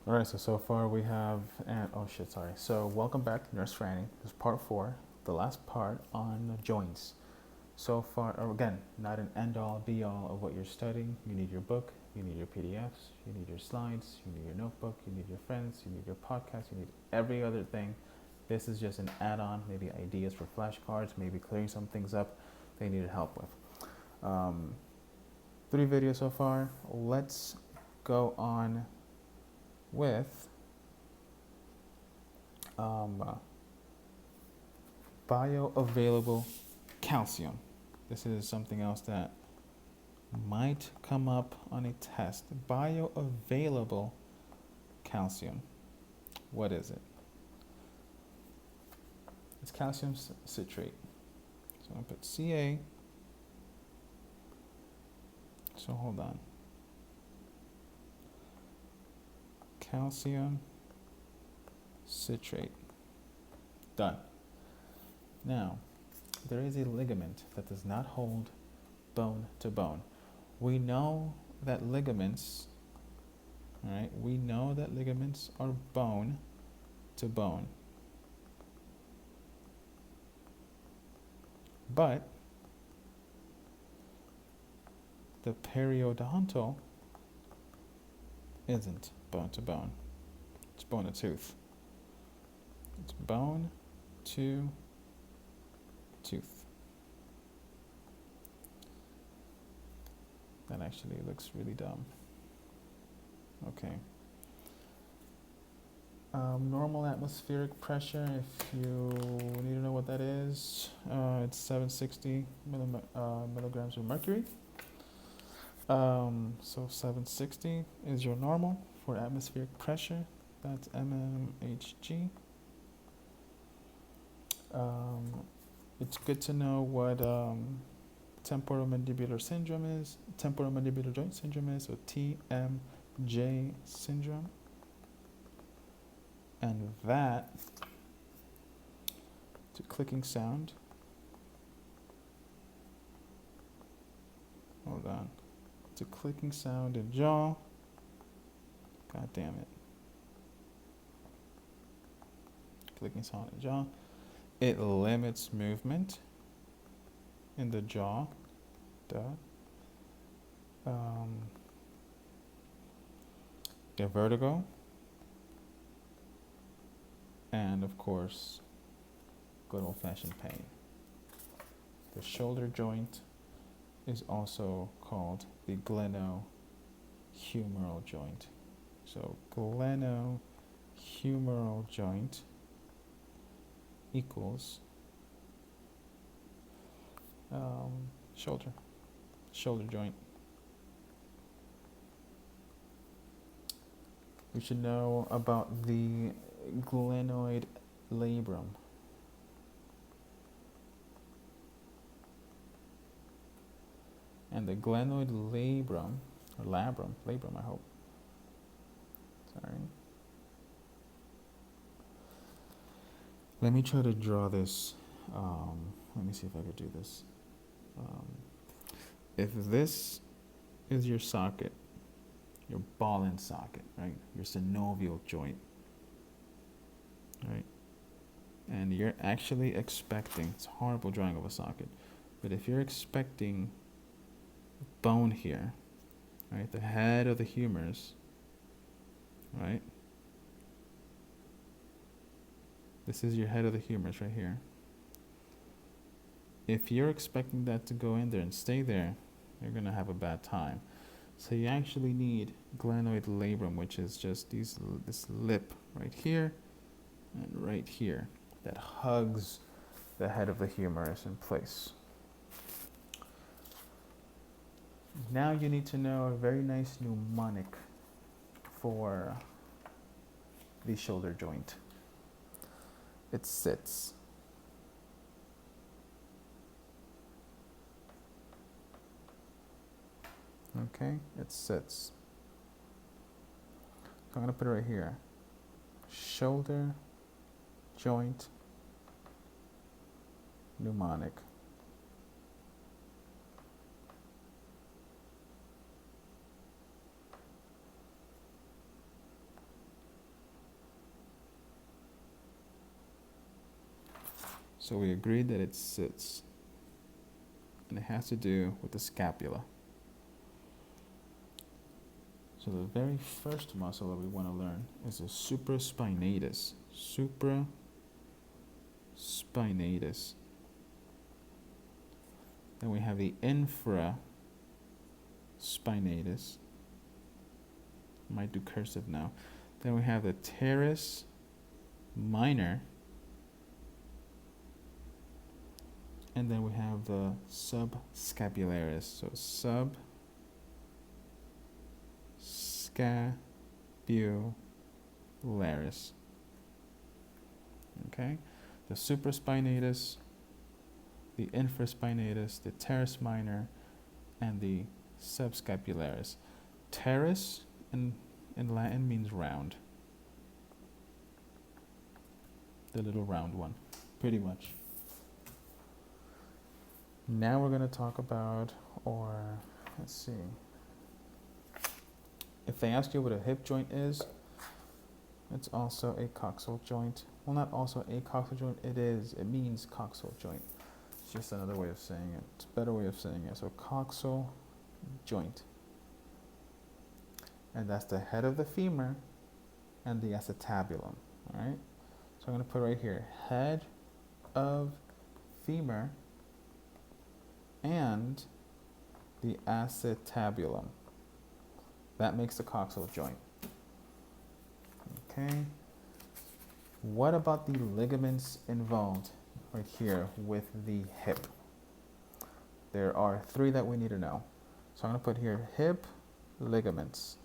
All right, so far we have, and oh shit, sorry. So welcome back to Nurse Training. This is part four, the last part on joints. So far, again, not an end all be all of what you're studying. You need your book, you need your PDFs, you need your slides, you need your notebook, you need your friends, you need your podcast, you need every other thing. This is just an add on, maybe ideas for flashcards, maybe clearing some things up they needed help with. Um, 3 videos so far. Let's go on with um, bioavailable calcium. This is something else that might come up on a test. Bioavailable calcium. What is it? It's calcium citrate. So I'm going to put Ca. So hold on. Calcium citrate. Done. Now, there is a ligament that does not hold bone to bone. We know that ligaments, all right, we know that ligaments are bone to bone. But the periodontal isn't bone to bone. It's bone to tooth. It's bone to tooth. That actually looks really dumb. Okay. Normal atmospheric pressure, if you need to know what that is, it's 760 milligrams of mercury. So 760 is your normal for atmospheric pressure. That's mmHg. It's good to know what temporomandibular syndrome is, temporomandibular joint syndrome is, so TMJ syndrome. And that, to clicking sound, hold on, to clicking sound in jaw, god damn it, clicking sound in jaw, it limits movement in the jaw, get vertigo, and of course, good old-fashioned pain. The shoulder joint is also called the glenohumeral joint. So glenohumeral joint equals shoulder joint. We should know about the glenoid labrum. And the glenoid labrum, or labrum I hope. Sorry. Let me try to draw this. Let me see if I could do this. If this is your socket, your ball and socket, right? Your synovial joint, right? And you're actually expecting, it's a horrible drawing of a socket, but if you're expecting bone here, right? The head of the humerus, right? This is your head of the humerus right here. If you're expecting that to go in there and stay there, you're going to have a bad time. So you actually need glenoid labrum, which is just this lip right here and right here that hugs the head of the humerus in place. Now you need to know a very nice mnemonic for the shoulder joint. It sits. Okay, it sits. So I'm going to put it right here. Shoulder joint mnemonic. So we agreed that it sits, and it has to do with the scapula. So the very first muscle that we want to learn is the supraspinatus. Supraspinatus. Then we have the infraspinatus. Might do cursive now. Then we have the teres minor. And then we have the subscapularis. So subscapularis. Okay? The supraspinatus, the infraspinatus, the teres minor, and the subscapularis. Teres in Latin means round. The little round one, pretty much. Now we're going to talk about, or let's see. If they ask you what a hip joint is, it's also a coxal joint. Well, not also a coxal joint, it means coxal joint. It's just another way of saying it. It's a better way of saying it. So coxal joint. And that's the head of the femur and the acetabulum, all right? So I'm going to put right here, head of femur and the acetabulum. That makes the coxal joint. Okay. What about the ligaments involved right here with the hip? There are 3 that we need to know. So I'm going to put here hip ligaments.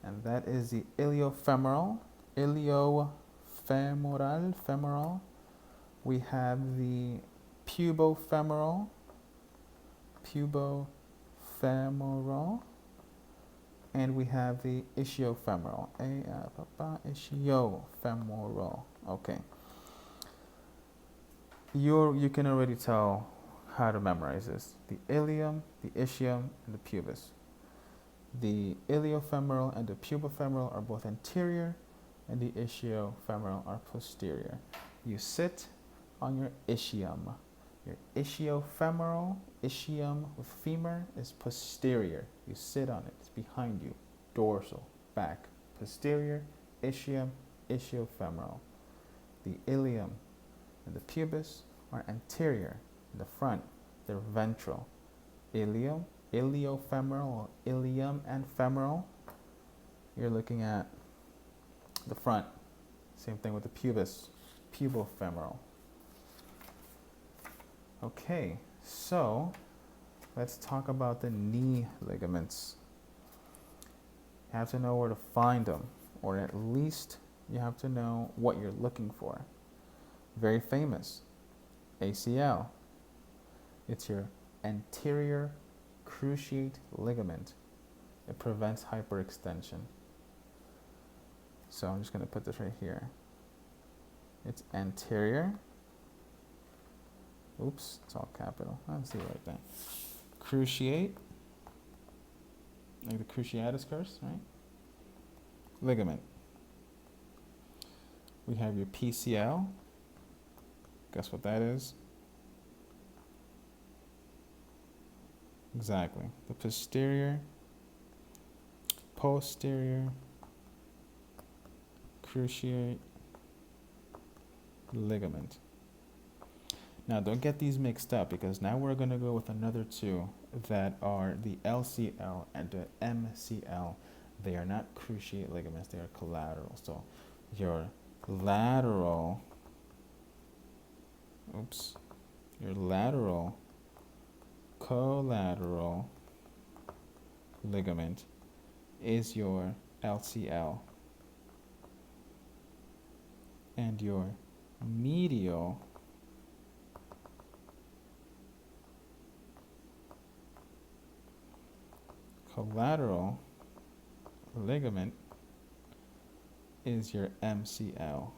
And that is the iliofemoral. Femoral. We have the pubofemoral. And we have the ischiofemoral. Ischiofemoral. Okay. You can already tell how to memorize this. The ilium, the ischium, and the pubis. The iliofemoral and the pubofemoral are both anterior, and the ischiofemoral are posterior. You sit on your ischium. Your ischiofemoral, ischium with femur, is posterior. You sit on it. It's behind you. Dorsal, back. Posterior, ischium, ischiofemoral. The ilium and the pubis are anterior. In the front, they're ventral. Ilium, iliofemoral, or ilium and femoral. You're looking at the front. Same thing with the pubis, pubofemoral. Okay, so let's talk about the knee ligaments. You have to know where to find them, or at least you have to know what you're looking for. Very famous, ACL. It's your anterior cruciate ligament. It prevents hyperextension. So I'm just going to put this right here. It's anterior. Oops, it's all capital. Let's see right there. Cruciate, like the cruciatus curse, right? Ligament. We have your PCL. Guess what that is? Exactly. The posterior cruciate ligament. Now, don't get these mixed up, because now we're going to go with another 2 that are the LCL and the MCL. They are not cruciate ligaments, they are collateral. So your lateral collateral ligament is your LCL. And your medial collateral ligament is your MCL.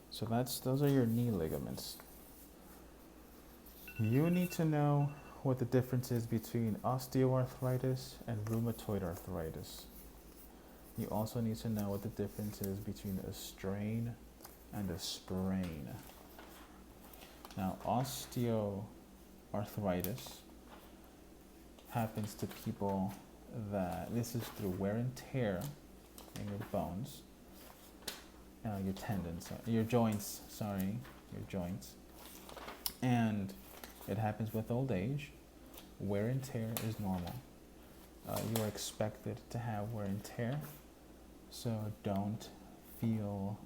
So those are your knee ligaments. You need to know what the difference is between osteoarthritis and rheumatoid arthritis. You also need to know what the difference is between a strain and a sprain. Now, osteoarthritis happens to people that this is through wear and tear in your bones, your tendons, your joints, and it happens with old age. Wear and tear is normal. You are expected to have wear and tear, so don't feel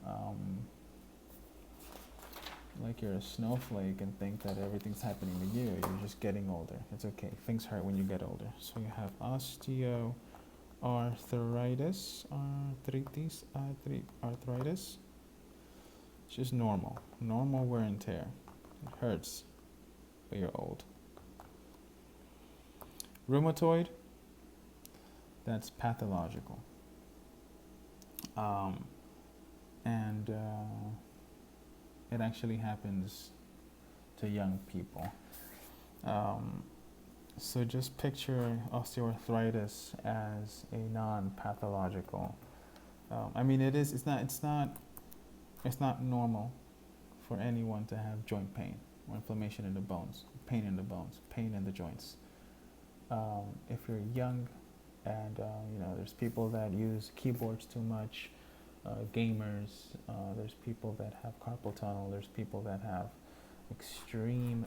like you're a snowflake and think that everything's happening to you. You're just getting older. It's okay. Things hurt when you get older. So you have osteoarthritis, arthritis. It's just normal wear and tear. It hurts, but you're old. Rheumatoid, that's pathological. And it actually happens to young people. So just picture osteoarthritis as a non-pathological. It's not normal for anyone to have joint pain or inflammation in the bones, pain in the joints. If you're young and there's people that use keyboards too much, gamers, there's people that have carpal tunnel, there's people that have extreme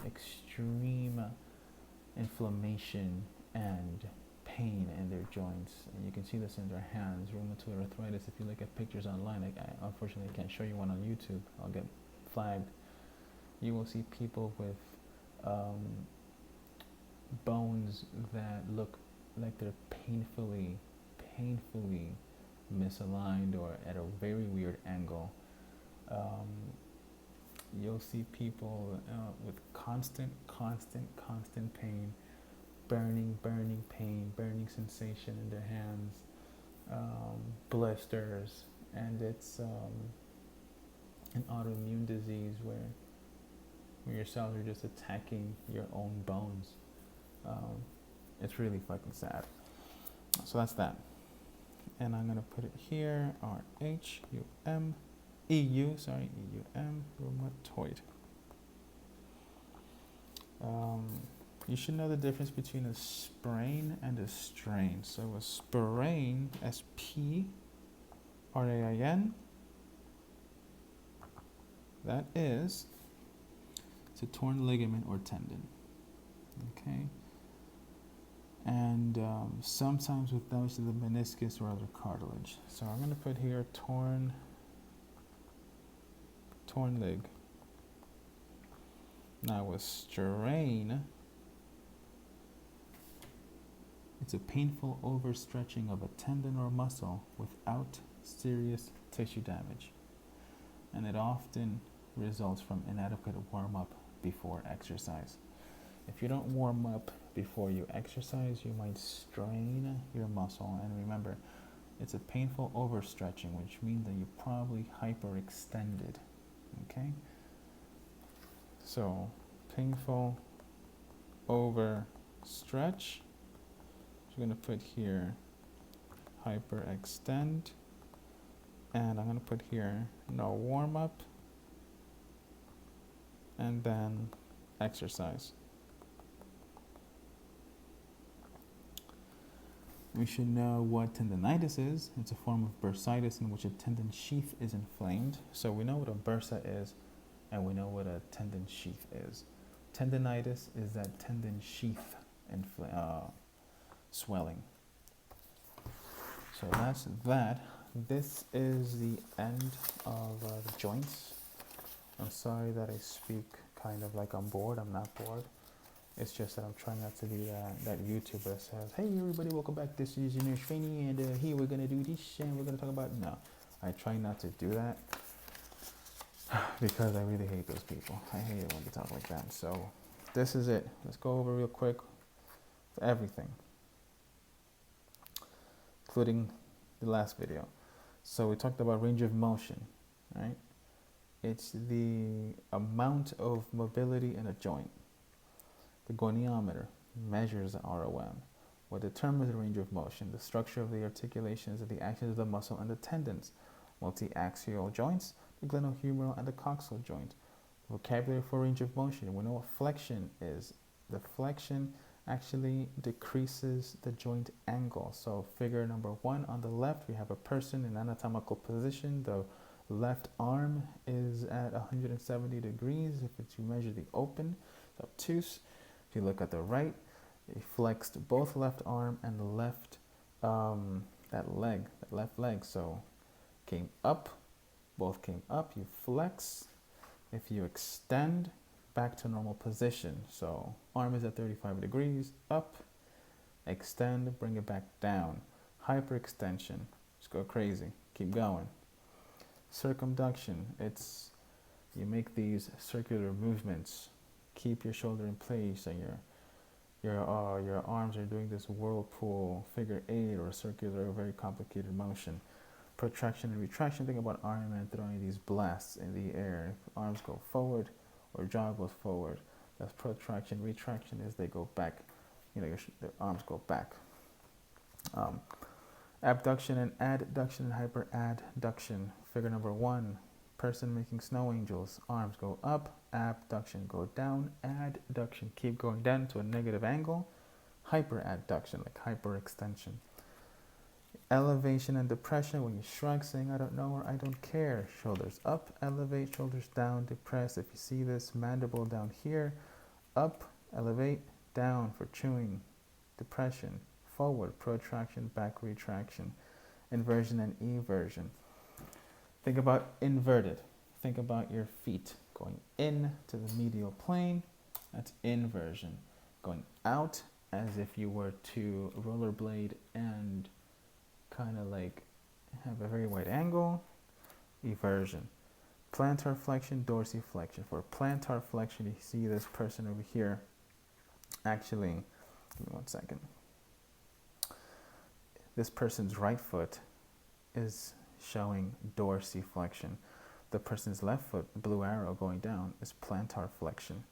inflammation and pain in their joints, and you can see this in their hands. Rheumatoid arthritis, if you look at pictures online, I unfortunately can't show you one on YouTube, I'll get flagged. You will see people with bones that look like they're painfully misaligned or at a very weird angle. You'll see people with constant pain, burning pain, burning sensation in their hands, blisters, and it's an autoimmune disease where your cells are just attacking your own bones. It's really fucking sad. So that's that. And I'm going to put it here, R-H-U-M, E-U-M, rheumatoid. You should know the difference between a sprain and a strain. So a sprain, S-P-R-A-I-N, it's a torn ligament or tendon, okay? And sometimes with those to the meniscus or other cartilage. So I'm going to put here torn leg. Now a strain, it's a painful overstretching of a tendon or muscle without serious tissue damage. And it often results from inadequate warm-up before exercise. If you don't warm up before you exercise, you might strain your muscle. And remember, it's a painful overstretching, which means that you probably hyperextended. Okay? So, painful overstretch. So I'm going to put here hyperextend. And I'm going to put here no warm up. And then exercise. We should know what tendinitis is. It's a form of bursitis in which a tendon sheath is inflamed. So we know what a bursa is, and we know what a tendon sheath is. Tendinitis is that tendon sheath swelling. So that's that. This is the end of the joints. I'm sorry that I speak kind of like I'm bored. I'm not bored. It's just that I'm trying not to be that YouTuber that says, hey everybody, welcome back, this is your nurse Fanny, and here we're going to do this, and we're going to talk about, no. I try not to do that, because I really hate those people. I hate it when they talk like that. So, this is it. Let's go over real quick for everything, including the last video. So, we talked about range of motion, right? It's the amount of mobility in a joint. The goniometer, measures the ROM? What determines the range of motion? The structure of the articulations and the actions of the muscle and the tendons. Multi-axial joints, the glenohumeral and the coxal joint. Vocabulary for range of motion. We know what flexion is. The flexion actually decreases the joint angle. So figure number 1 on the left, we have a person in anatomical position. The left arm is at 170 degrees. If you measure the open, it's obtuse. If you look at the right, you flexed both left arm and the left that left leg. So came up, both came up. You flex. If you extend, back to normal position. So arm is at 35 degrees, up, extend, bring it back down. Hyperextension, just go crazy, keep going. Circumduction, it's you make these circular movements, keep your shoulder in place, and your arms are doing this whirlpool, figure 8 or circular, very complicated motion. Protraction and retraction, think about Iron Man throwing these blasts in the air. Arms go forward or jaw goes forward. That's protraction. Retraction is they go back. The arms go back. Abduction and adduction and hyperadduction. Figure number 1, person making snow angels. Arms go up, abduction go down, adduction keep going down to a negative angle. Hyperadduction, like hyperextension. Elevation and depression, when you shrug, saying I don't know or I don't care. Shoulders up, elevate, shoulders down, depress. If you see this, mandible down here, up, elevate, down for chewing. Depression, forward, protraction, back, retraction. Inversion and eversion. Think about inverted. Think about your feet going in to the medial plane. That's inversion. Going out as if you were to rollerblade and kind of like have a very wide angle. Eversion. Plantar flexion, dorsiflexion. For plantar flexion, you see this person over here. Actually, give me 1 second. This person's right foot is showing dorsiflexion. The person's left foot, blue arrow going down, is plantar flexion.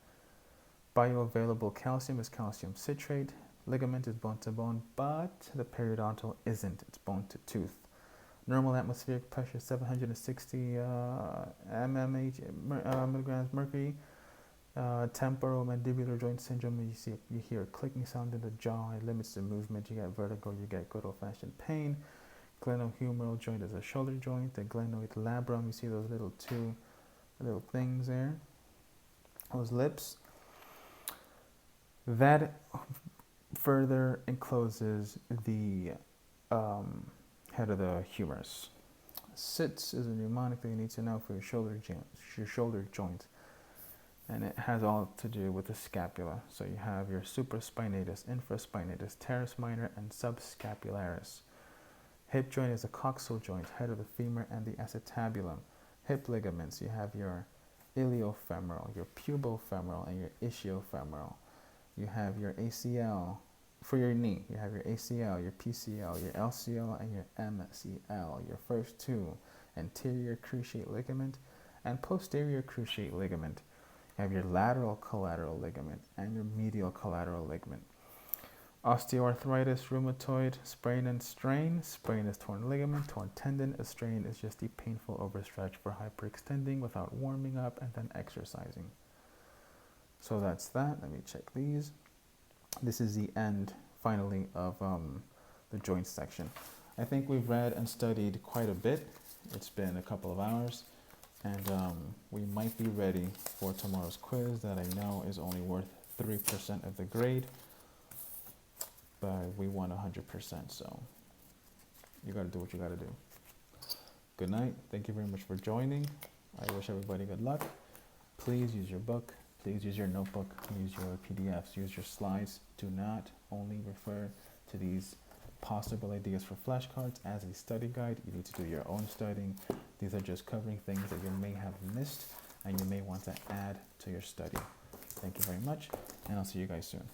Bioavailable calcium is calcium citrate. Ligament is bone to bone, but the periodontal isn't. It's bone to tooth. Normal atmospheric pressure 760 milligrams mercury. Temporomandibular joint syndrome. You hear a clicking sound in the jaw. It limits the movement. You get vertigo. You get good old-fashioned pain. Glenohumeral joint is a shoulder joint. The glenoid labrum. You see those two little things there. Those lips. That further encloses the head of the humerus. Sits is a mnemonic that you need to know for your shoulder joint, and it has all to do with the scapula. So you have your supraspinatus, infraspinatus, teres minor, and subscapularis. Hip joint is a coxal joint, head of the femur and the acetabulum. Hip ligaments, you have your iliofemoral, your pubofemoral, and your ischiofemoral. You have your ACL for your knee. You have your ACL, your PCL, your LCL, and your MCL. Your first two, anterior cruciate ligament and posterior cruciate ligament. You have your lateral collateral ligament and your medial collateral ligament. Osteoarthritis, rheumatoid, sprain and strain. Sprain is torn ligament, torn tendon. A strain is just the painful overstretch for hyperextending without warming up and then exercising. So that's that. Let me check these. This is the end, finally, of the joint section. I think we've read and studied quite a bit. It's been a couple of hours, and we might be ready for tomorrow's quiz that I know is only worth 3% of the grade, but we want 100%, so you got to do what you got to do. Good night. Thank you very much for joining. I wish everybody good luck. Please use your book. Please use your notebook, use your PDFs, use your slides. Do not only refer to these possible ideas for flashcards as a study guide. You need to do your own studying. These are just covering things that you may have missed and you may want to add to your study. Thank you very much, and I'll see you guys soon.